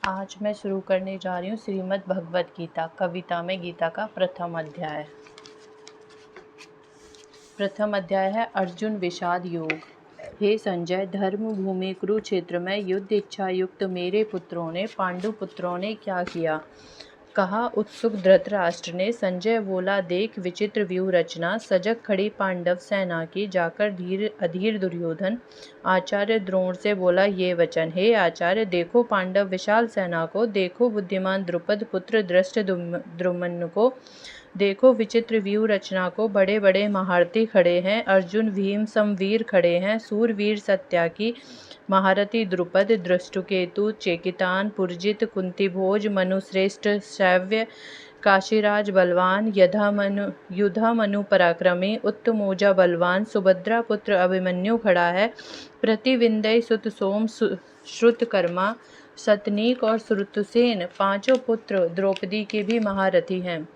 आज मैं शुरू करने जा रही हूँ श्रीमद् भगवत गीता। कविता में गीता का प्रथम अध्याय। प्रथम अध्याय है अर्जुन विषाद योग। हे संजय, धर्म भूमि कुरुक्षेत्र में युद्ध इच्छा युक्त मेरे पुत्रों ने, पांडु पुत्रों ने क्या किया, कहा उत्सुक धृतराष्ट्र ने। संजय बोला, देख विचित्र व्यूह रचना, सजग खड़ी पांडव सेना की। जाकर अधीर दुर्योधन आचार्य द्रोण से बोला ये वचन, हे आचार्य, देखो पांडव विशाल सेना को, देखो बुद्धिमान द्रुपद पुत्र धृष्टद्युम्न को, देखो विचित्र व्यूह रचना को। बड़े बड़े महारथी खड़े हैं, अर्जुन भीम समवीर खड़े हैं। सूरवीर सत्याकी महारथी द्रुपद, दृष्टुकेतु चेकितान, पुरजित कुंतीभोज, मनुश्रेष्ठ शैव्य, काशीराज बलवान, युधामनु पराक्रमी, उत्तमोजा बलवान, सुभद्रा पुत्र अभिमन्यु खड़ा है। प्रतिविंदय सुत सोम, श्रुतकर्मा, सतनीक और श्रुतसेन पांचों पुत्र द्रौपदी के भी महारथी हैं।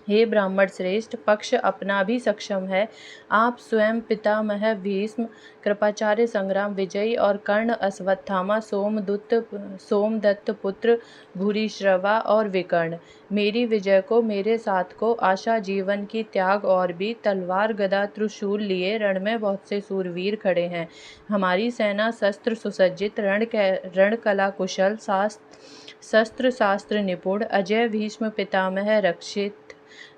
हे ब्राह्मण श्रेष्ठ, पक्ष अपना भी सक्षम है। आप स्वयं पितामह भीष्म, कृपाचार्य संग्राम विजयी और कर्ण, अश्वत्थामा, सोमदत्त पुत्र भूरिश्रवा और विकर्ण, मेरी विजय को, मेरे साथ को, आशा जीवन की त्याग और भी तलवार गदा त्रिशूल लिए रण में बहुत से सूरवीर खड़े हैं। हमारी सेना शस्त्र सुसज्जित, रण कला कुशल, शस्त्र शास्त्र निपुण, अजय भीष्म पितामह रक्षित,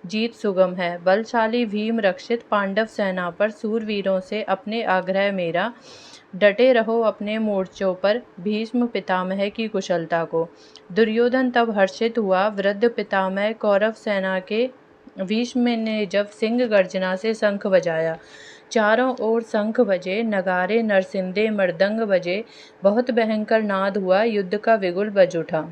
जीत सुगम है। बलशाली भीम रक्षित पांडव सेना पर सूरवीरों से अपने आग्रह मेरा, डटे रहो अपने मोर्चों पर भीष्म पितामह की कुशलता को। दुर्योधन तब हर्षित हुआ, वृद्ध पितामह कौरव सेना के। भीष्म ने जब सिंह गर्जना से शंख बजाया, चारों ओर शंख बजे, नगारे नरसिंदे मृदंग बजे, बहुत भयंकर नाद हुआ, युद्ध का बिगुल बज उठा।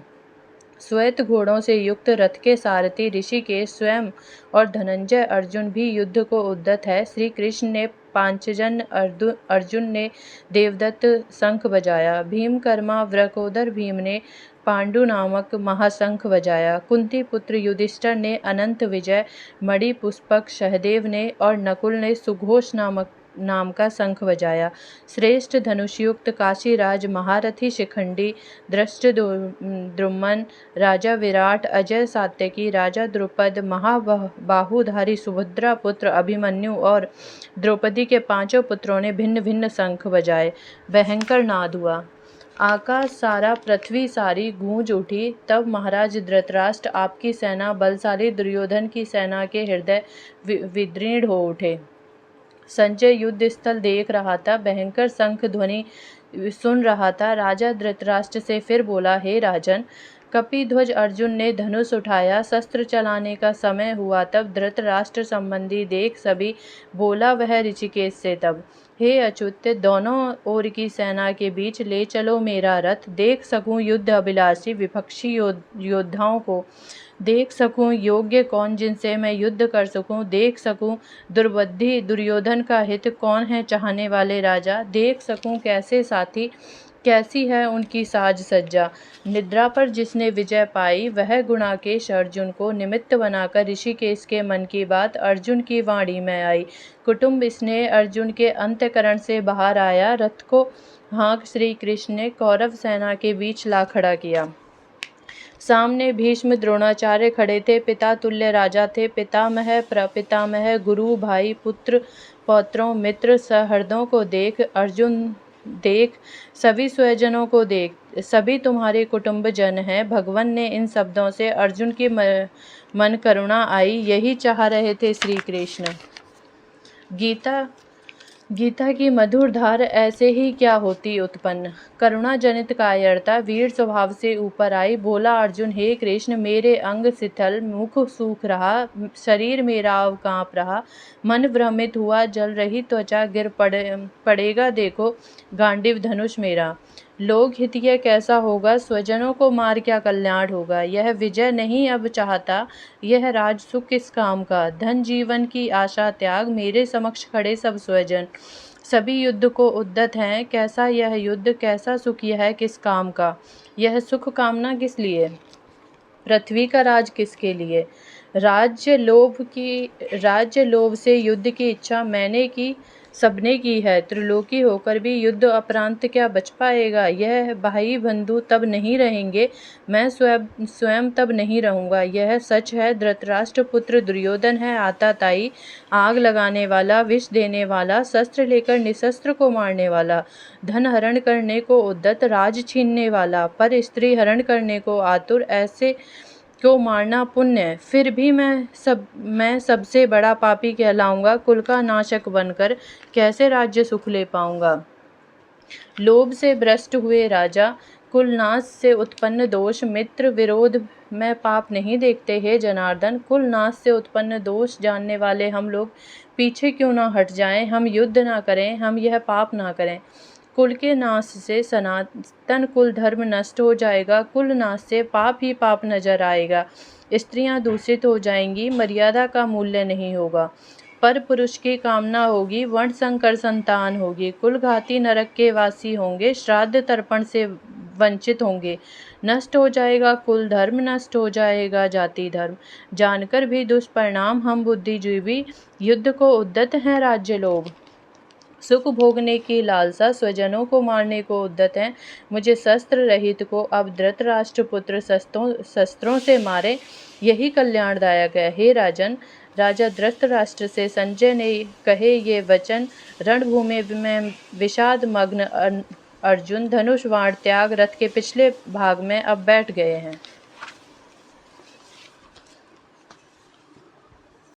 श्वेत घोड़ों से युक्त रथ के सारथी ऋषिकेश स्वयं और धनंजय अर्जुन भी युद्ध को उद्यत है। श्री कृष्ण ने पांचजन, अर्जुन ने देवदत्त शंख बजाया, भीमकर्मा वृकोदर भीम ने पांडु नामक महाशंख बजाया, कुंती पुत्र युधिष्ठिर ने अनंत विजय मणि पुष्पक सहदेव ने और नकुल ने सुघोष नाम का शंख बजाया। श्रेष्ठ धनुषयुक्त काशीराज महारथी शिखंडी, धृष्टद्युम्न राजा विराट, अजय सात्यकी राजा द्रुपद, महाबाहुधारी सुभद्रा पुत्र अभिमन्यु और द्रौपदी के पांचों पुत्रों ने भिन्न भिन्न शंख बजाए। भयंकर नाद हुआ, आकाश सारा पृथ्वी सारी गूंज उठी। तब महाराज धृतराष्ट्र आपकी सेना बलशाली दुर्योधन की सेना के हृदय विदीर्ण हो उठे। संजय युद्ध स्थल देख रहा था, भयंकर शंख ध्वनि सुन रहा था। राजा धृतराष्ट्र से फिर बोला, हे राजन, कपिध्वज अर्जुन ने धनुष उठाया, शस्त्र चलाने का समय हुआ। तब धृतराष्ट्र संबंधी देख सभी बोला वह ऋषिकेश से तब, हे अच्युत, दोनों ओर की सेना के बीच ले चलो मेरा रथ, देख सकूं युद्ध अभिलाषी विपक्षी योद्धाओं को, देख सकूं योग्य कौन जिनसे मैं युद्ध कर सकूं, देख सकूं दुर्बुद्धि दुर्योधन का हित कौन है चाहने वाले राजा, देख सकूं कैसे साथी, कैसी है उनकी साज सज्जा। निद्रा पर जिसने विजय पाई, वह गुणाकेश अर्जुन को निमित्त बनाकर ऋषिकेश के मन की बात अर्जुन की वाणी में आई। कुटुंब स्नेह अर्जुन के अंतःकरण से बाहर आया। रथ को हाँक श्री कृष्ण ने कौरव सेना के बीच ला खड़ा किया। सामने भीष्म द्रोणाचार्य खड़े थे, पिता तुल्य राजा थे, पितामह प्रपितामह गुरु भाई पुत्र पौत्रों मित्र सहृदयों को देख अर्जुन, देख सभी स्वजनों को देख, सभी तुम्हारे कुटुंब जन हैं। भगवान ने इन शब्दों से अर्जुन की मन करुणा आई, यही चाह रहे थे श्री कृष्ण। गीता की मधुर धार ऐसे ही क्या होती उत्पन्न, करुणा जनित कायरता वीर स्वभाव से ऊपर आई। बोला अर्जुन, हे कृष्ण, मेरे अंग शिथिल, मुख सूख रहा, शरीर मेरा कांप रहा, मन भ्रमित हुआ, जल रही त्वचा, गिर पड़ेगा देखो गांडीव धनुष मेरा। लोग हित यह कैसा होगा, स्वजनों को मार क्या कल्याण होगा। यह विजय नहीं अब चाहता, यह राज सुख किस काम का, धन जीवन की आशा त्याग, मेरे समक्ष खड़े सब स्वजन, सभी युद्ध को उद्यत हैं। कैसा यह युद्ध, कैसा सुख यह किस काम का, यह सुख कामना किस लिए, पृथ्वी का राज किसके लिए। राज्य लोभ से युद्ध की इच्छा मैंने की, सबने की है। त्रिलोकी होकर भी युद्ध अपरांत क्या बच पाएगा। यह भाई बंधु तब नहीं रहेंगे, मैं स्वयं तब नहीं रहूँगा। यह सच है। धृतराष्ट्र पुत्र दुर्योधन है आतताई, आग लगाने वाला, विष देने वाला, शस्त्र लेकर निशस्त्र को मारने वाला, धन हरण करने को उद्यत, राज छीनने वाला, पर स्त्री हरण करने को आतुर, ऐसे को मारना पुण्य है। फिर भी मैं सबसे बड़ा पापी कहलाऊंगा। कुल का नाशक बनकर कैसे राज्य सुख ले पाऊंगा। लोभ से भ्रष्ट हुए राजा, कुलनाश से उत्पन्न दोष, मित्र विरोध में पाप नहीं देखते। हे जनार्दन, कुलनाश से उत्पन्न दोष जानने वाले हम लोग पीछे क्यों ना हट जाएं। हम युद्ध ना करें, हम यह पाप ना करें। कुल के नाश से सनातन कुल धर्म नष्ट हो जाएगा। कुल नाश से पाप ही पाप नजर आएगा। स्त्रियां दूषित हो जाएंगी, मर्यादा का मूल्य नहीं होगा, पर पुरुष की कामना होगी, वर्ण संकर संतान होगी, कुलघाती नरक के वासी होंगे, श्राद्ध तर्पण से वंचित होंगे। नष्ट हो जाएगा कुल धर्म, नष्ट हो जाएगा जाति धर्म। जानकर भी दुष्परिणाम हम बुद्धिजीवी, युद्ध को उद्यत हैं राज्य लोग। सुख भोगने की लालसा, स्वजनों को मारने को उद्यत हैं। मुझे शस्त्र रहित को अब धृतराष्ट्र पुत्र शस्त्रों से मारे, यही कल्याणदायक है। हे राजन, राजा धृतराष्ट्र से संजय ने कहे ये वचन। रणभूमि में विषाद मग्न अर्जुन धनुष बाण त्याग रथ के पिछले भाग में अब बैठ गए हैं।